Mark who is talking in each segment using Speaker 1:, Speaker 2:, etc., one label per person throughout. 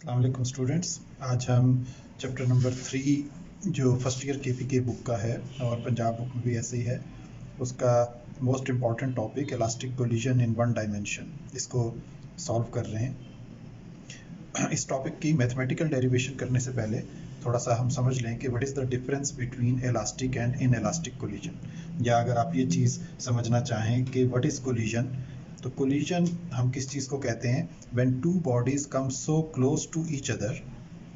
Speaker 1: अस्सलाम वालेकुम स्टूडेंट्स। आज हम चैप्टर नंबर 3 जो फर्स्ट ईयर केपी के बुक का है और पंजाब बुक में भी ऐसे ही है, उसका most important topic elastic collision in one dimension, इसको सॉल्व कर रहे हैं। इस टॉपिक की मैथमेटिकल डेरिवेशन करने से पहले थोड़ा सा हम समझ लें कि what is the difference between elastic and in elastic collision, या अगर आप ये चीज़ समझना चाहें कि व्हाट इज़ कोलिजन, तो कोलिजन हम किस चीज़ को कहते हैं? when two bodies come so close to each other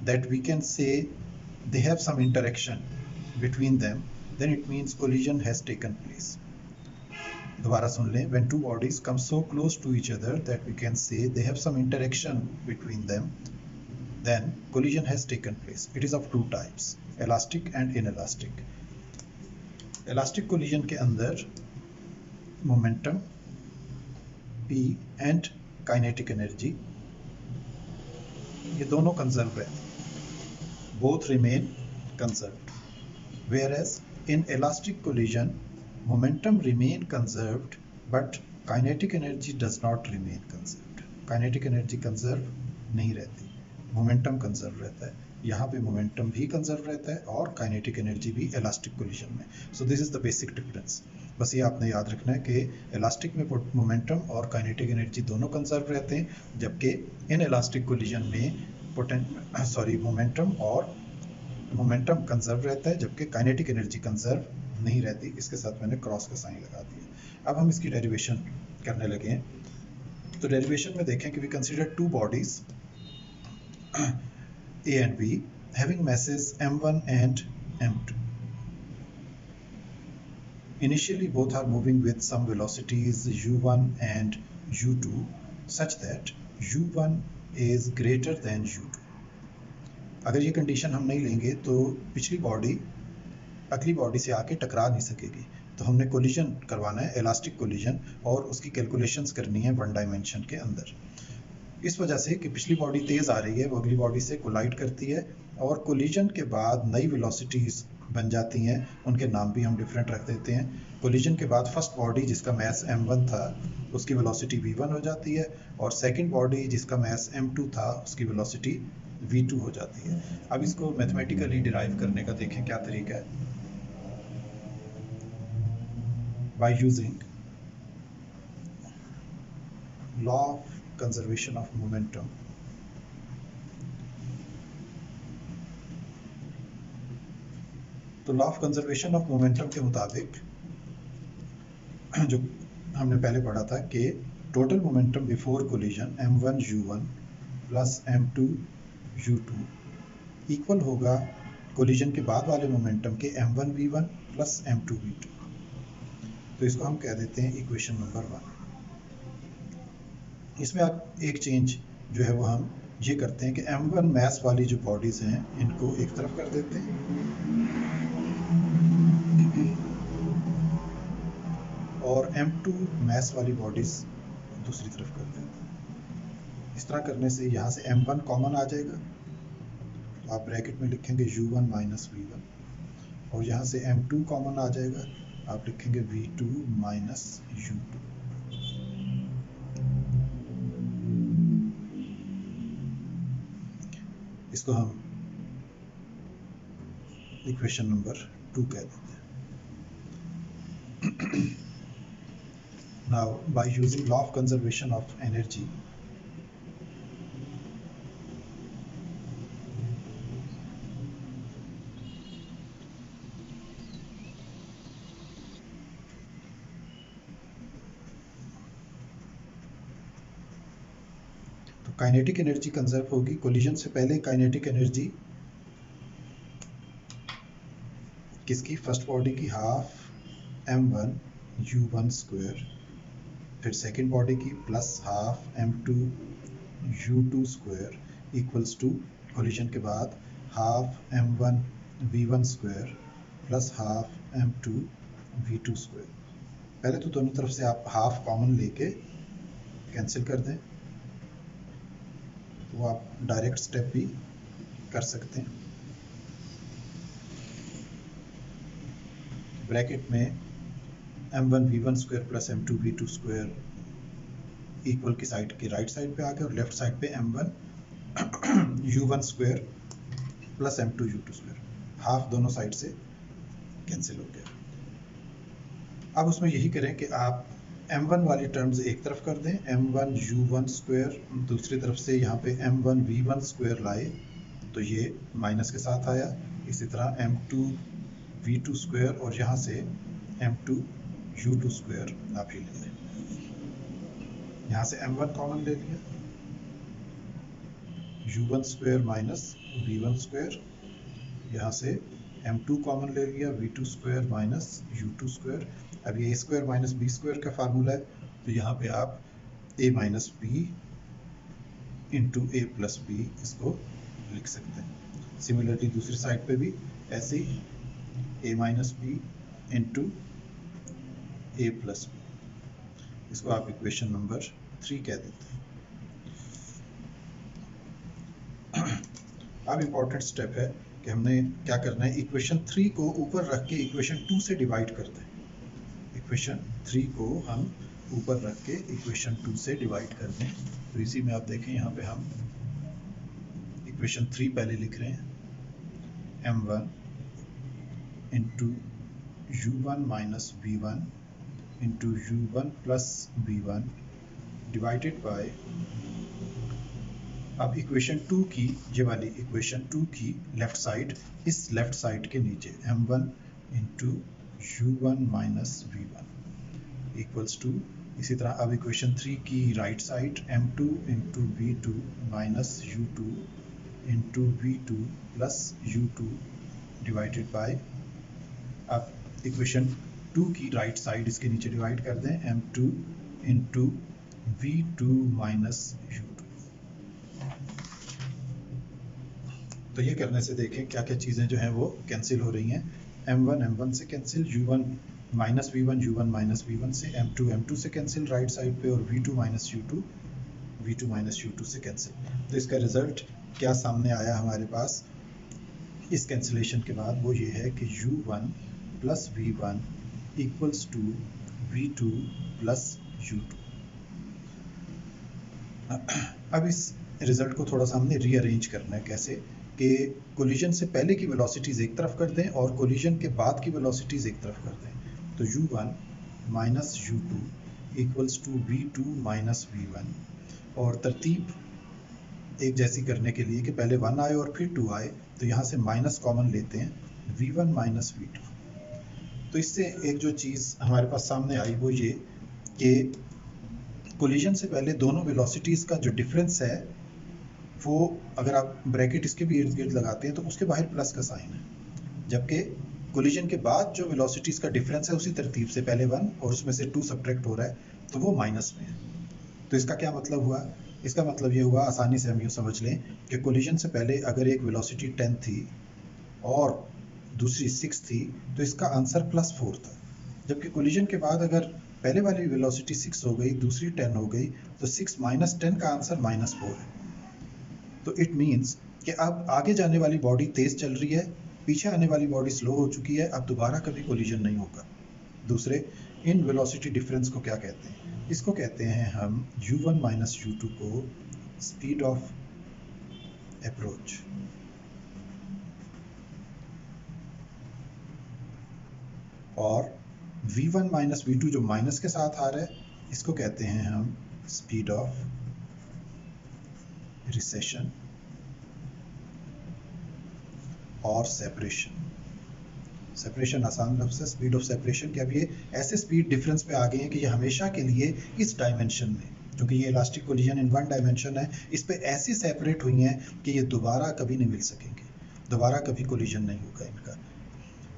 Speaker 1: that we can say they have some interaction between them, then it means collision has taken place. दोबारा सुन लें, when two bodies come so close to each other that we can say they have some interaction between them, then collision has taken place. It is of two types, elastic and inelastic. elastic collision के अंदर momentum P and kinetic energy ये दोनों conserve है, both remain conserved, whereas in elastic collision momentum remain conserved but kinetic energy does not remain conserved. kinetic energy conserve नहीं रहती, momentum conserve रहता है। यहाँ पे मोमेंटम भी कंजर्व रहता है और काइनेटिक एनर्जी भी इलास्टिक कोलिजन में। So this is the basic difference. बस ये आपने याद रखना है कि इलास्टिक में मोमेंटम और काइनेटिक एनर्जी दोनों कंजर्व रहते हैं, जबकि इन इलास्टिक कोलिजन में मोमेंटम कंजर्व रहता है जबकि काइनेटिक एनर्जी कंजर्व नहीं रहती। इसके साथ मैंने क्रॉस का साइन लगा दिया। अब हम इसकी डेरिवेशन करने लगे हैं। तो डेरिवेशन में देखें कि we consider two bodies A and B having masses m1 and m2. Initially both are moving with some velocities u1 and u2 such that u1 is greater than u2. अगर ये condition हम नहीं लेंगे तो पिछली बॉडी अगली body से आके टकरा नहीं सकेगी। तो हमने कोलिजन करवाना है, इलास्टिक कोलिजन, और उसकी कैलकुलेशंस करनी है वन डायमेंशन के अंदर। इस वजह से कि पिछली बॉडी तेज आ रही है, वो अगली बॉडी से कोलाइड करती है और कोलिजन के बाद नई वेलोसिटीज बन जाती हैं। उनके नाम भी हम डिफरेंट रख देते हैं। कोलिजन के बाद फर्स्ट बॉडी जिसका मैस m1 था उसकी वेलोसिटी v1 हो जाती है, और सेकंड बॉडी जिसका मैस m2 था उसकी वेलोसिटी v2 हो जाती है। अब इसको मैथमेटिकली डिराइव करने का देखें क्या तरीका है। By using law of conservation of momentum, तो law of conservation of momentum के मुताबिक जो हमने पहले पढ़ा था कि total momentum before collision m1 u1 plus m2 u2 equal होगा कोलिजन के बाद वाले मोमेंटम के m1 v1 plus m2 v2। तो इसको हम कह देते हैं इक्वेशन नंबर 1। इसमें आप एक चेंज जो है वो हम ये करते हैं कि m1 मैस वाली जो बॉडीज हैं इनको एक तरफ कर देते हैं और m2 मैस वाली बॉडीज दूसरी तरफ कर देते हैं। इस तरह करने से यहाँ से m1 कॉमन आ जाएगा, तो आप ब्रैकेट में लिखेंगे u1 माइनस v1, और यहाँ से m2 कॉमन आ जाएगा, आप लिखेंगे v2 माइनस u2। इसको हम इक्वेशन नंबर 2 कह देते हैं। Now by using law of conservation of energy, तो काइनेटिक एनर्जी कंजर्व होगी। कोलिजन से पहले काइनेटिक एनर्जी किसकी? फर्स्ट बॉडी की हाफ m1 u1 स्क्वायर, फिर सेकेंड बॉडी की plus half m2 u2 square equals to collision के बाद half m1 v1 square plus half m2 v2 square. पहले तो दोनों तरफ से आप हाफ कॉमन लेके कैंसिल कर दें, तो आप डायरेक्ट स्टेप भी कर सकते हैं। ब्रैकेट में m1 v1 square plus m2 v2 square equal की साइड के राइट साइड पे आ गया और लेफ्ट साइड पे m1 u1 square plus m2 u2 square, half दोनों साइड से कैंसिल हो गया। अब उसमें यही करें कि आप m1 वाली टर्म्स एक तरफ कर दें, m1 u1 स्क्वायर दूसरी तरफ से यहाँ पे m1 v1 स्क्वायर लाए तो ये माइनस के साथ आया। इसी तरह m2 v2 स्क्वायर और यहाँ से m2 u2 स्क्वायर आप ही ले लें। यहाँ से m1 कॉमन ले लिया, u1 square minus v1 square, यहाँ से m2 कॉमन ले लिया, v2 square minus u2 square. अब ये a square minus b square का फार्मूला है, तो यहाँ पे आप a minus b into a plus b इसको लिख सकते हैं। सिमिलरली दूसरी साइड पे भी ऐसे ही a minus b into a plus b, इसको आप इक्वेशन नंबर 3 कह देते हैं। अब इम्पोर्टेंट स्टेप है कि हमने क्या करना है, इक्वेशन 3 को ऊपर रख के इक्वेशन 2 से डिवाइड कर दें। इक्वेशन 3 को हम ऊपर रख के इक्वेशन 2 से डिवाइड कर दें। तो इसी में आप देखें यहाँ पे हम इक्वेशन 3 पहले लिख रहे हैं, m1 into u1 minus v1 into u1 plus v1 divided by, अब इक्वेशन 2 की ये वाली इक्वेशन 2 की लेफ्ट साइड, इस लेफ्ट साइड के नीचे m1 into u1 minus v1 equals to, इसी तरह अब इक्वेशन 3 की right side m2 into v2 minus u2 into v2 plus u2 divided by, अब इक्वेशन 2 की राइट साइड इसके नीचे डिवाइड कर दें, m2 into v2 minus u2। तो ये करने से देखें क्या क्या चीज़ें जो हैं वो कैंसिल हो रही हैं। m1 से cancel, u1 minus v1 u1 minus v1 से, m2 से कैंसिल राइट साइड पे, और v2 माइनस u2 से कैंसिल। तो इसका रिजल्ट क्या सामने आया हमारे पास इस कैंसिलेशन के बाद, वो ये है कि u1 plus v1 equals to v2 plus u2। अब इस रिजल्ट को थोड़ा सा हमने रीअरेंज करना है, कैसे कि कोलिजन से पहले की वेलोसिटीज़ एक तरफ कर दें और कोलिजन के बाद की वेलोसिटीज़ एक तरफ कर दें। तो u1 minus u2 equals to v2 minus v1, और तरतीब एक जैसी करने के लिए कि पहले 1 आए और फिर 2 आए, तो यहाँ से माइनस कॉमन लेते हैं, v1 माइनस v2। तो इससे एक जो चीज़ हमारे पास सामने आई वो ये कि कोलिजन से पहले दोनों वेलोसिटीज़ का जो डिफरेंस है वो, अगर आप ब्रैकेट इसके भी इर्द गिर्द लगाते हैं तो उसके बाहर प्लस का साइन है, जबकि कोलिजन के बाद जो वेलोसिटीज़ का डिफरेंस है उसी तरतीब से पहले 1 और उसमें से 2 सब्ट्रैक्ट हो रहा है तो वो माइनस में है। तो इसका क्या मतलब हुआ, इसका मतलब ये हुआ, आसानी से हम यूँ समझ लें कि कोलिजन से पहले अगर एक वेलोसिटी 10 थी और दूसरी 6 थी तो इसका आंसर +4 था, जबकि कोलिजन के बाद अगर पहले वाली वेलोसिटी 6 हो गई, दूसरी 10 हो गई, तो 6 माइनस 10 का आंसर -4 है। तो इट मीन्स कि अब आगे जाने वाली बॉडी तेज चल रही है, पीछे आने वाली बॉडी स्लो हो चुकी है, अब दोबारा कभी कोलिजन नहीं होगा। दूसरे, इन वेलोसिटी डिफरेंस को क्या कहते हैं, इसको कहते हैं हम u1 माइनस u2 को स्पीड ऑफ अप्रोच, और v1 माइनस v2 जो माइनस के साथ आ रहा है इसको कहते हैं हम स्पीड ऑफ रिसेशन और सेपरेशन। सेपरेशन आसान लफ्ज़ है, स्पीड ऑफ सेपरेशन के अब ये ऐसे स्पीड डिफरेंस पे आ गए हैं कि ये हमेशा के लिए इस डायमेंशन में, क्योंकि ये इलास्टिक कोलिजन इन 1 डायमेंशन है, इस पे ऐसी सेपरेट हुई हैं कि ये दोबारा कभी नहीं मिल सकेंगे, दोबारा कभी कोलिजन नहीं होगा इनका।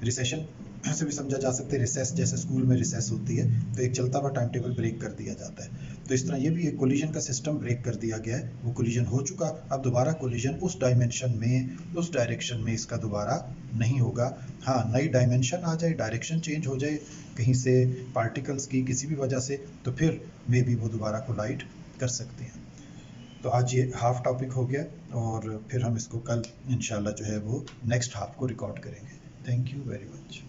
Speaker 1: रिसेशन से भी समझा जा सकता है, रिसेस जैसे स्कूल में रिसेस होती है तो एक चलता हुआ टाइम टेबल ब्रेक कर दिया जाता है, तो इस तरह ये भी एक कोलिजन का सिस्टम ब्रेक कर दिया गया है, वो कोलिजन हो चुका, अब दोबारा कोलिजन उस डायमेंशन में, उस डायरेक्शन में इसका दोबारा नहीं होगा। हाँ, नई डायमेंशन आ जाए, डायरेक्शन चेंज हो जाए कहीं से पार्टिकल्स की किसी भी वजह से, तो फिर मे बी वो दोबारा कोलाइड कर सकते हैं। तो आज ये हाफ टॉपिक हो गया और फिर हम इसको कल इंशाल्लाह जो है वो नेक्स्ट हाफ को रिकॉर्ड करेंगे। Thank you very much.